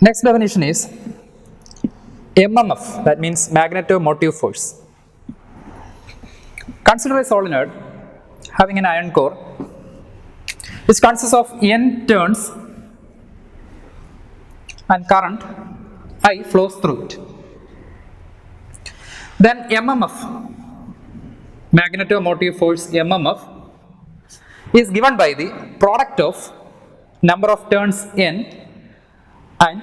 Next definition is MMF, that means magnetomotive force. Consider a solenoid having an iron core which consists of n turns and current I flows through it. Then MMF, magnetomotive force MMF, is given by the product of number of turns n and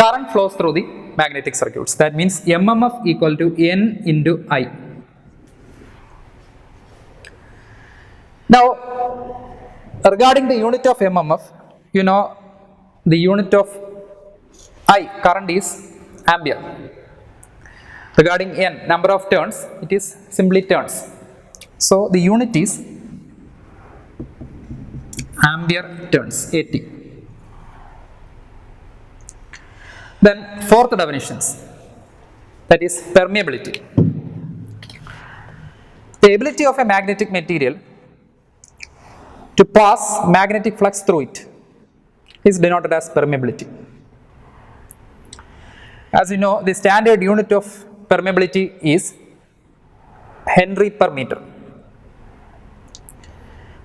current flows through the magnetic circuits. That means MMF equal to n into I. Now, regarding the unit of MMF, you know the unit of I, current, is ampere. Regarding n, number of turns, it is simply turns. So the unit is ampere turns, AT. Then fourth definitions, that is permeability. The ability of a magnetic material to pass magnetic flux through it is denoted as permeability. As you know, the standard unit of permeability is Henry per meter.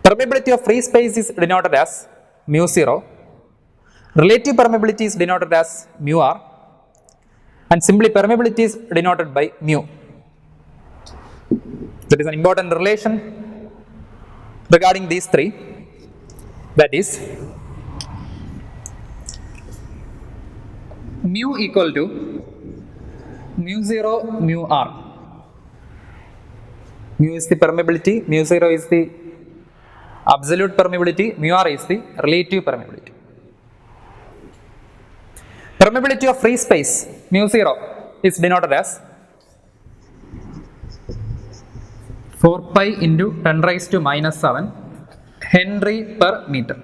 Permeability of free space is denoted as mu 0. Relative permeability is denoted as mu r, and simply permeability is denoted by mu. That is an important relation regarding these three, that is mu equal to mu 0 mu r. Mu is the permeability, mu 0 is the absolute permeability, mu r is the relative permeability. Permeability of free space, mu 0, is denoted as 4 pi into 10 raised to minus 7 Henry per meter.